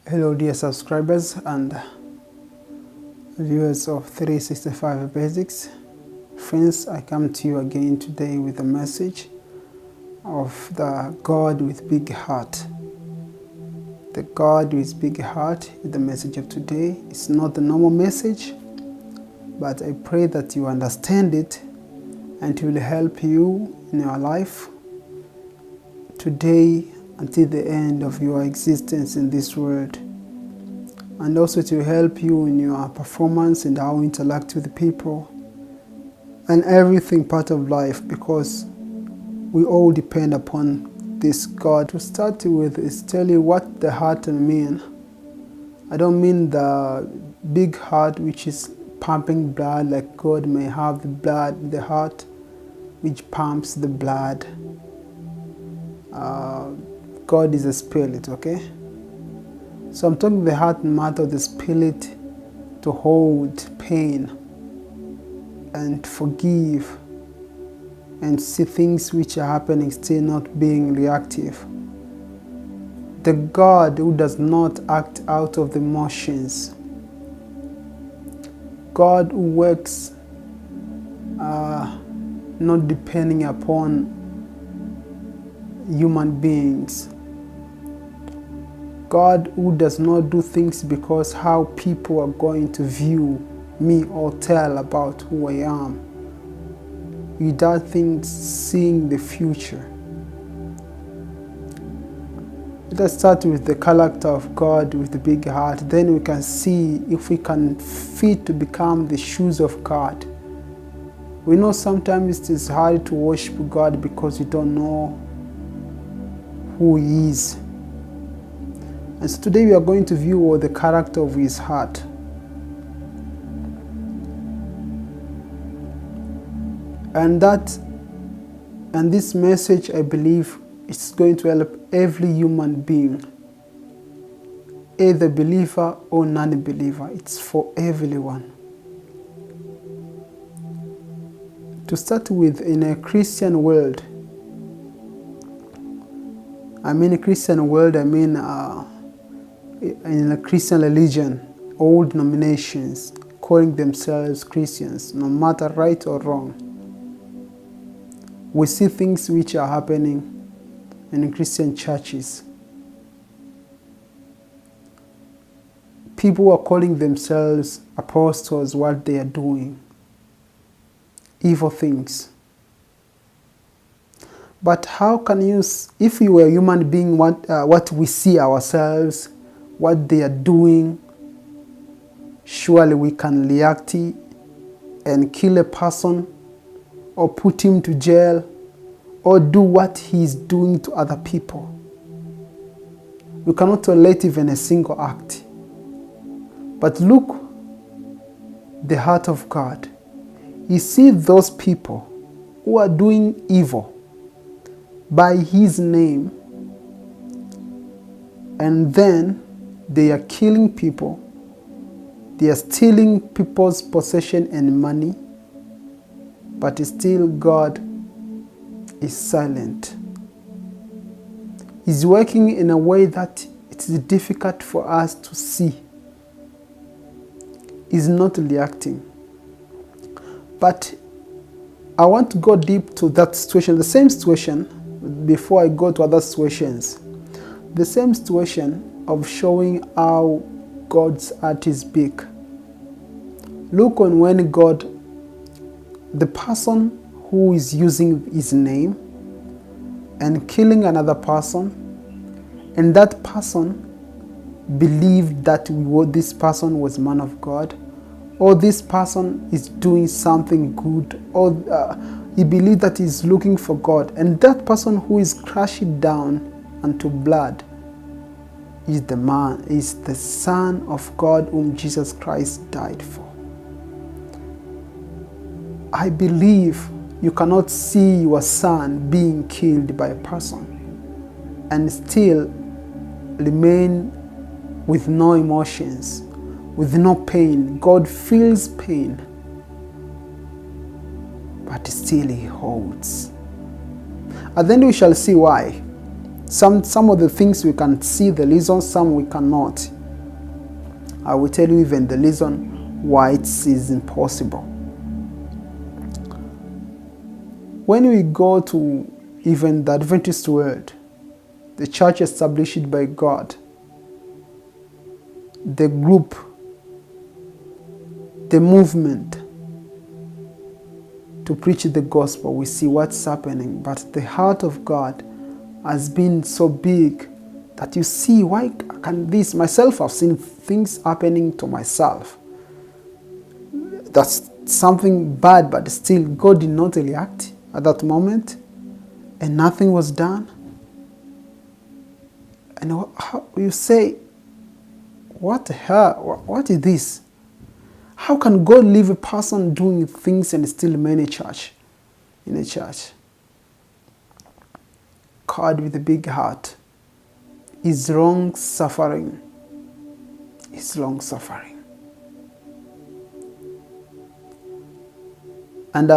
Hello dear subscribers and viewers of 365 Basics. Friends, I come to you again today with a message of the God with big heart. The God with big heart is the message of today. It's not the normal message, but I pray that you understand it and it will help you in your life today until the end of your existence in this world. And also to help you in your performance and how you interact with people and everything part of life, because we all depend upon this God. To start with is tell you what the heart mean. I don't mean the big heart which is pumping blood, like God may have the blood, the heart which pumps the blood. God is a spirit, okay? So I'm talking the heart and matter of the spirit to hold pain and forgive and see things which are happening still not being reactive. The God who does not act out of the emotions. God who works not depending upon human beings. God who does not do things because how people are going to view me or tell about who I am, without things seeing the future. Let us start with the character of God with the big heart. Then we can see if we can fit to become the shoes of God. We know sometimes it is hard to worship God because you don't know who He is. And so today we are going to view the character of His heart. And this message, I believe, is going to help every human being, either believer or non-believer. It's for everyone. To start with, in a Christian world, in a Christian religion, all denominations calling themselves Christians, no matter right or wrong, we see things which are happening in Christian churches. People are calling themselves apostles. What they are doing, evil things. But how can you, if you were a human being, what we see ourselves, what they are doing, surely we can react and kill a person or put him to jail or do what he is doing to other people. We cannot tolerate even a single act. But look, the heart of God. You see those people who are doing evil by His name, and then they are killing people, they are stealing people's possession and money, but still God is silent. He's working in a way that it is difficult for us to see. He's not reacting. But I want to go deep to that situation, the same situation, before I go to other situations. The same situation of showing how God's heart is big. Look on when God, the person who is using His name and killing another person, and that person believed that this person was man of God, or this person is doing something good, or he believed that he's looking for God, and that person who is crushed down unto blood is the Son of God whom Jesus Christ died for. I believe you cannot see your son being killed by a person and still remain with no emotions, with no pain. God feels pain, but still He holds. And then we shall see why. Some of the things we can see the reason, some we cannot. I will tell you even the reason why it is impossible. When we go to even the Adventist world, the church established by God, the group, the movement to preach the gospel, we see what's happening. But the heart of God has been so big that you see, why can this? Myself, I've seen things happening to myself. That's something bad, but still God did not react at that moment, and nothing was done. And how you say, what the hell? What is this? How can God leave a person doing things and still remain in a church? God with a big heart is long suffering. Is long suffering. And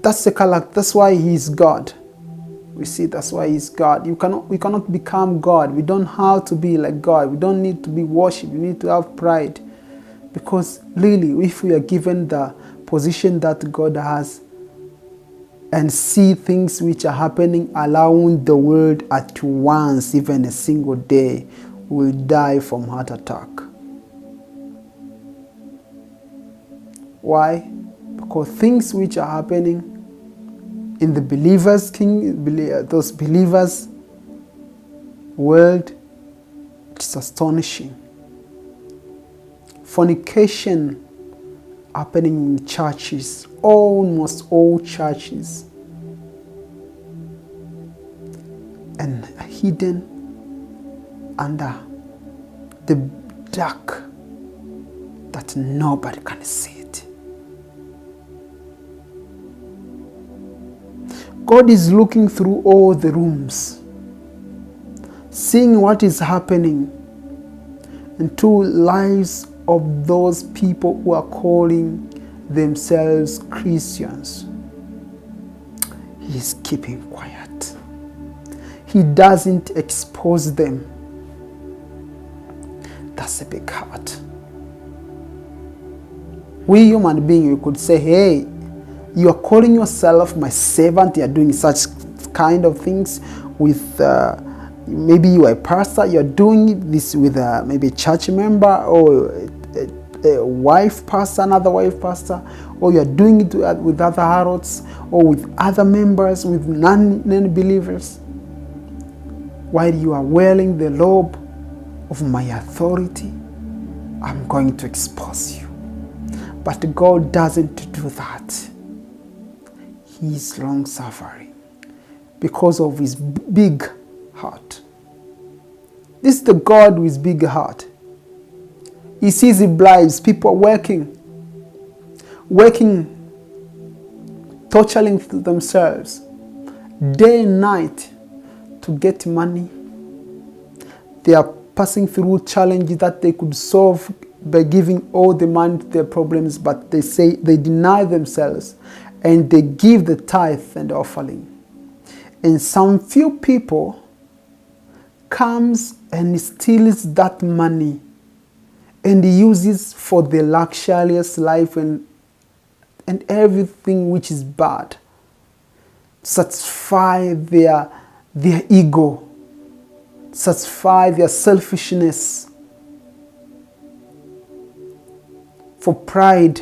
that's the character. That's why He is God. We see that's why He's God. We cannot become God. We don't have to be like God. We don't need to be worshipped. We need to have pride. Because really, if we are given the position that God has and see things which are happening around the world at once, even a single day, we will die from heart attack. Why? Because things which are happening in the believers' those believers' world, it's astonishing. Fornication happening in churches, almost all churches, and hidden under the dark that nobody can see it. God is looking through all the rooms, seeing what is happening into lives of those people who are calling themselves Christians. He is keeping quiet. He doesn't expose them. That's a big heart. We human beings, we could say, hey, you are calling yourself my servant, you are doing such kind of things with maybe you are a pastor, you are doing this with maybe a church member or a wife pastor, another wife pastor, or you are doing it with other harlots or with other members, with non-believers, while you are wearing the robe of my authority, I'm going to expose you. But God doesn't do that. He is long-suffering because of His big heart. This is the God with big heart. He sees His lives, people working, torturing themselves day and night to get money. They are passing through challenges that they could solve by giving all the money to their problems, but they say they deny themselves and they give the tithe and offering. And some few people comes and steals that money and uses for the luxurious life and everything which is bad, satisfy their ego, satisfy their selfishness, for pride.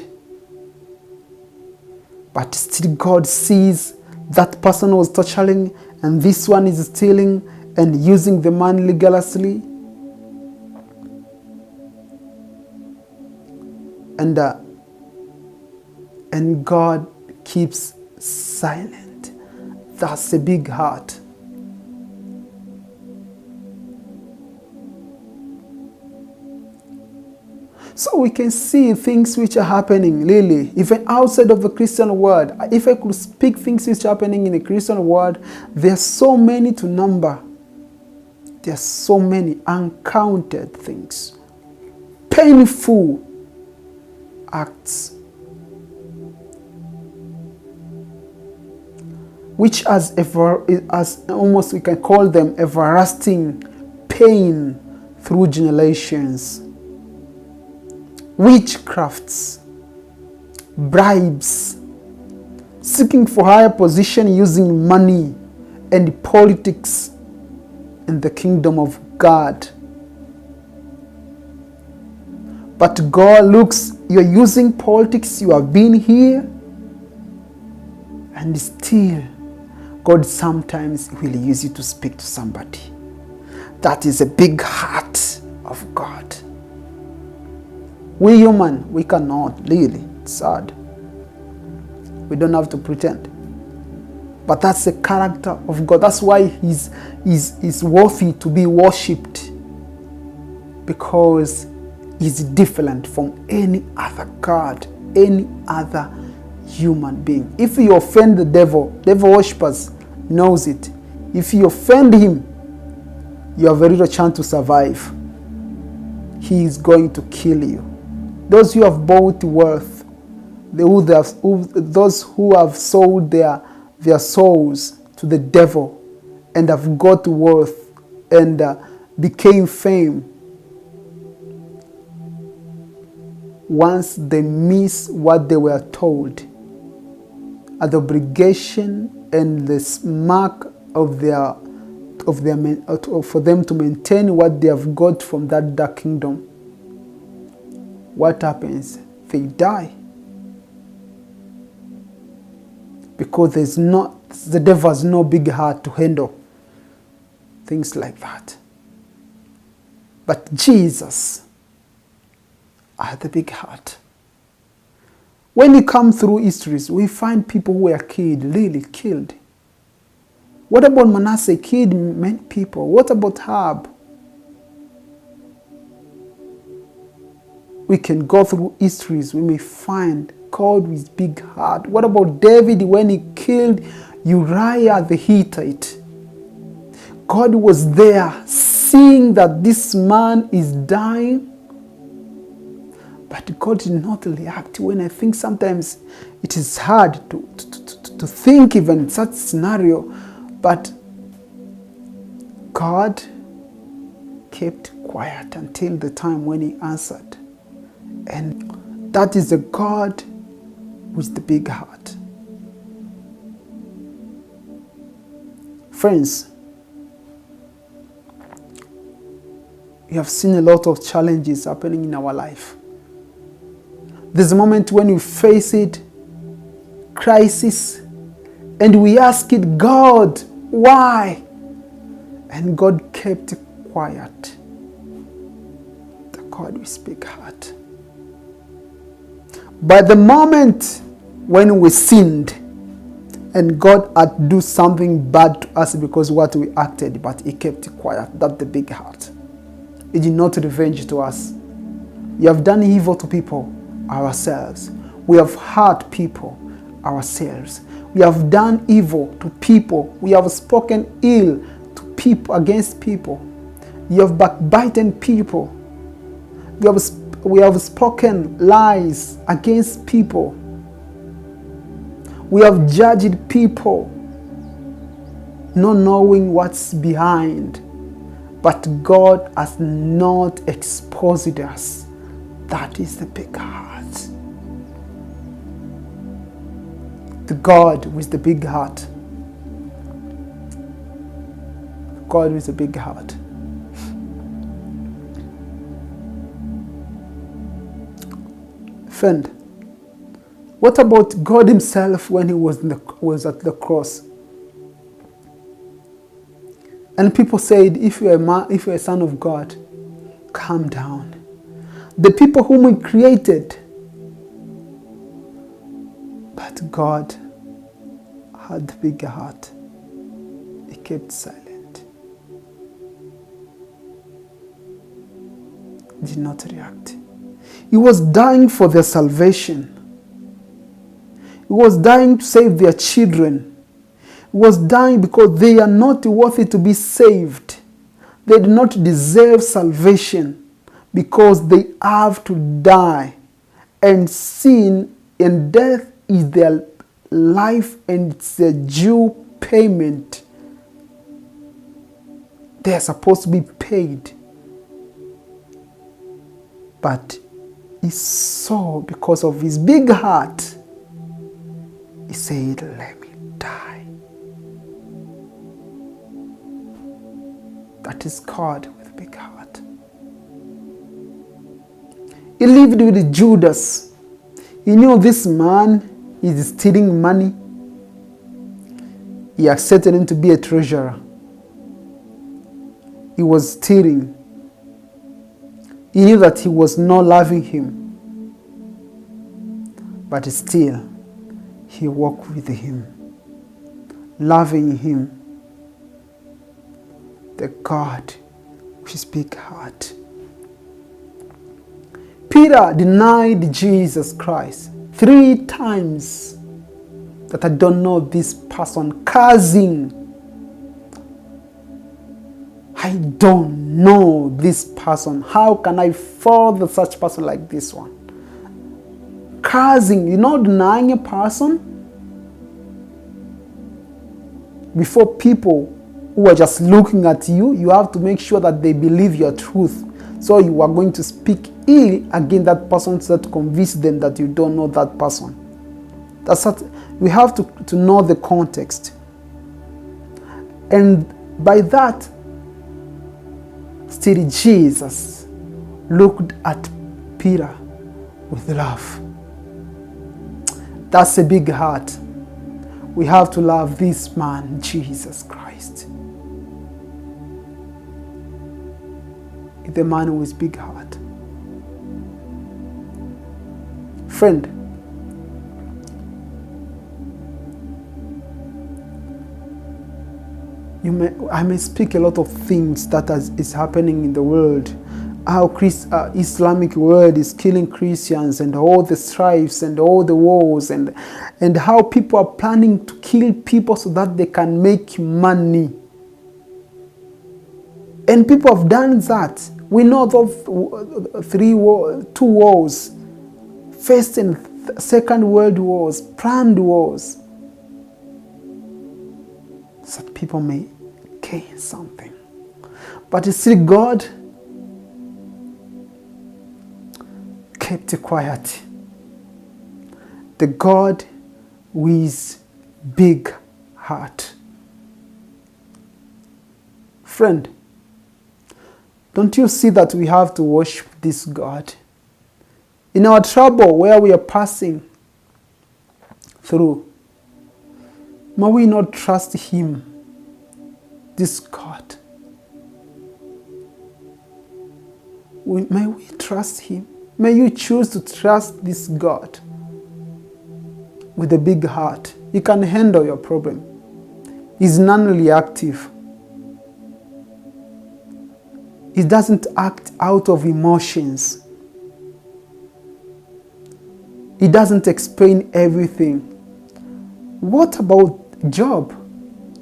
But still God sees that person was torturing and this one is stealing and using the money legally. And God keeps silent. That's a big heart. So we can see things which are happening, really, even outside of the Christian world. If I could speak things which are happening in the Christian world, there are so many to number. There are so many uncounted things. Painful acts. which as almost we can call them everlasting pain through generations. Witchcrafts, bribes, seeking for higher position using money and politics in the kingdom of God. But God looks, you're using politics, you have been here, and still God sometimes will use you to speak to somebody. That is a big heart of God. We human, we cannot, really. It's sad. We don't have to pretend. But that's the character of God. That's why he's worthy to be worshipped. Because he's different from any other God, any other human being. If you offend the devil worshippers knows it. If you offend him, you have a little chance to survive. He is going to kill you. Those who have bought wealth, those who have sold their souls to the devil and have got wealth and became fame, once they miss what they were told, at the obligation and the mark of for them to maintain what they have got from that dark kingdom, what happens? They die. Because the devil has no big heart to handle things like that. But Jesus had the big heart. When you come through histories, we find people who were killed, really killed. What about Manasseh? Killed many people. What about Ahab? We can go through histories, we may find God with big heart. What about David when he killed Uriah the Hittite? God was there seeing that this man is dying, but God did not react. When I think sometimes it is hard to think even such scenario, but God kept quiet until the time when he answered. And that is the God with the big heart. Friends, we have seen a lot of challenges happening in our life. There's a moment when we face it, crisis, and we ask it, God, why? And God kept quiet. The God with big heart. But the moment when we sinned and God had to do something bad to us because what we acted, but he kept quiet. That's the big heart. He did not revenge to us. We have done evil to people, ourselves. We have hurt people, ourselves. We have done evil to people. We have spoken ill to people, against people. We have backbiting people. We have spoken lies against people. We have judged people, not knowing what's behind. But God has not exposed us. That is the big heart. The God with the big heart. God with the big heart. Friend, what about God himself when he was at the cross? And people said, if you're a son of God, calm down. The people whom he created. But God had the bigger heart. He kept silent. He did not react. He was dying for their salvation. He was dying to save their children. He was dying because they are not worthy to be saved. They do not deserve salvation because they have to die. And sin and death is their life, and it's their due payment. They are supposed to be paid. But he saw, because of his big heart, he said, let me die. That is God with a big heart. He lived with Judas. He knew this man is stealing money. He accepted him to be a treasurer. He was stealing. He knew that he was not loving him. But still, he walked with him, loving him. The God with his big heart. Peter denied Jesus Christ 3 times, that I don't know this person, cursing. I don't know this person. How can I follow such person like this one? Cursing, denying a person before people who are just looking at you. You have to make sure that they believe your truth. So you are going to speak ill against that person so that convince them that you don't know that person. That's what we have to know the context. And by that, still Jesus looked at Peter with love. That's a big heart. We have to love this man, Jesus Christ. The man with big heart. Friend, I may speak a lot of things that is happening in the world. How Islamic world is killing Christians, and all the strifes and all the wars, and how people are planning to kill people so that they can make money. And people have done that. We know of 2 wars, First and Second World Wars, planned wars, so that people may gain something. But still God kept quiet. The God with big heart. Friend, don't you see that we have to worship this God? In our trouble where we are passing through, may we not trust Him, this God. May we trust Him. May you choose to trust this God with a big heart. He can handle your problem. He's non-reactive. He doesn't act out of emotions. He doesn't explain everything. What about Job?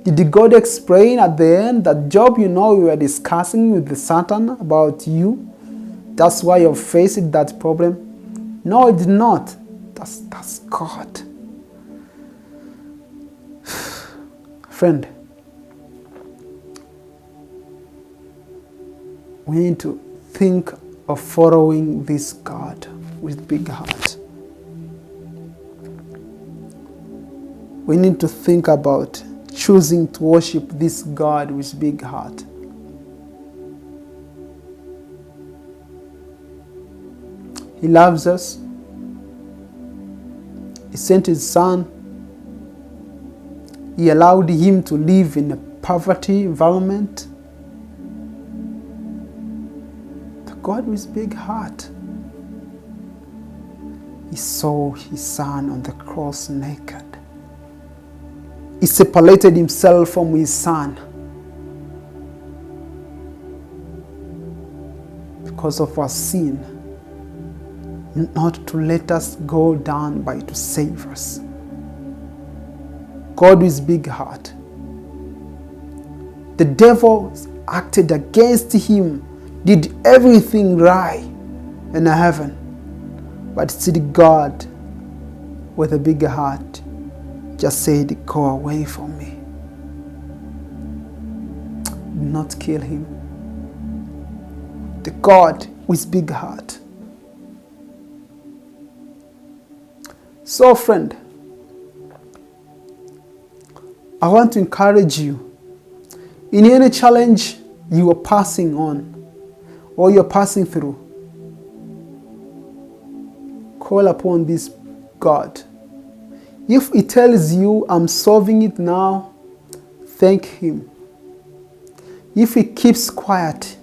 Did God explain at the end that Job, we were discussing with the Satan about you? That's why you're facing that problem? No, it did not. That's God. Friend, we need to think of following this God with big heart. We need to think about choosing to worship this God with big heart. He loves us. He sent His Son. He allowed Him to live in a poverty environment. The God with big heart. He saw His Son on the cross naked. He separated Himself from His Son because of our sin, not to let us go down, but to save us. God with big heart. The devil acted against Him, did everything right in heaven, but still God with a big heart just said, go away from me. do not kill him. The God with big heart. So friend, I want to encourage you in any challenge you are passing on or you're passing through. Call upon this God. If He tells you, I'm solving it now, thank Him. If He keeps quiet,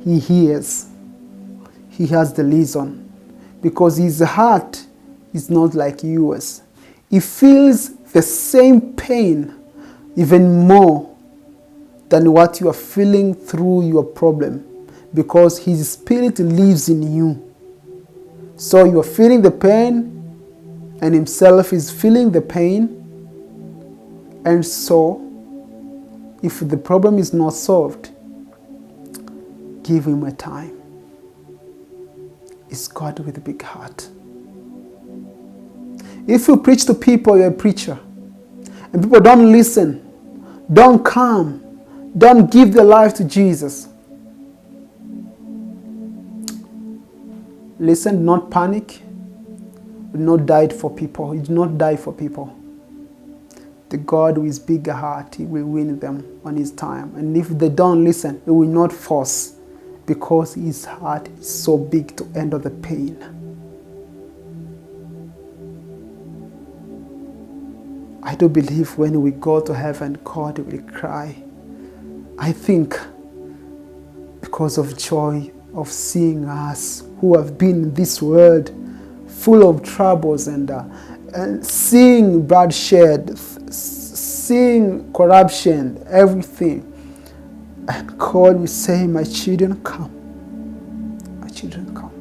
He hears. He has the reason. Because His heart is not like yours. He feels the same pain, even more than what you are feeling through your problem. Because His Spirit lives in you. So you are feeling the pain, and Himself is feeling the pain. And so, if the problem is not solved, give Him a time. It's God with a big heart. If you preach to people, you're a preacher, and people don't listen, don't come, don't give their life to Jesus, listen, not panic. He did not die for people. He did not die for people. The God with bigger heart, He will win them on His time. And if they don't listen, He will not force, because His heart is so big to endure the pain. I do believe when we go to heaven, God will cry. I think because of joy of seeing us who have been in this world full of troubles and seeing bloodshed, seeing corruption, everything. And God will say, my children, come. My children, come.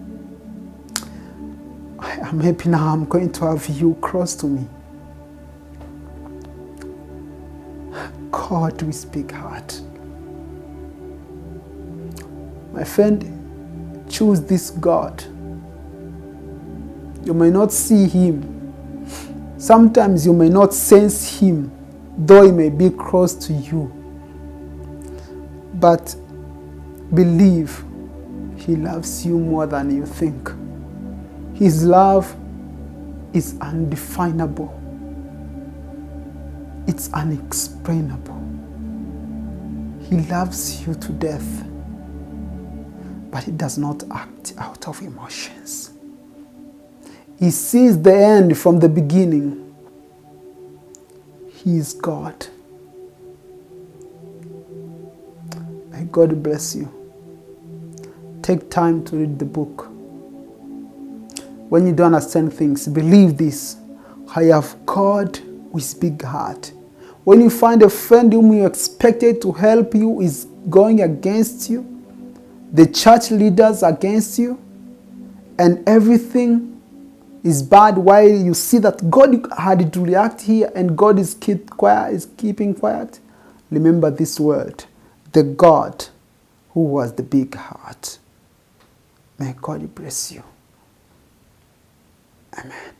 I am happy now. I'm going to have you close to me. God with big heart. My friend, choose this God. You may not see Him. Sometimes you may not sense Him, though He may be close to you. But believe He loves you more than you think. His love is undefinable. It's unexplainable. He loves you to death, but He does not act out of emotions. He sees the end from the beginning. He is God. May God bless you. Take time to read the book. When you don't understand things, believe this. I have God with big heart. When you find a friend whom you expected to help you is going against you, the church leaders against you, and everything is bad, while you see that God had to react here and God is keeping quiet, remember this word, the God who was the big heart. May God bless you. Amen.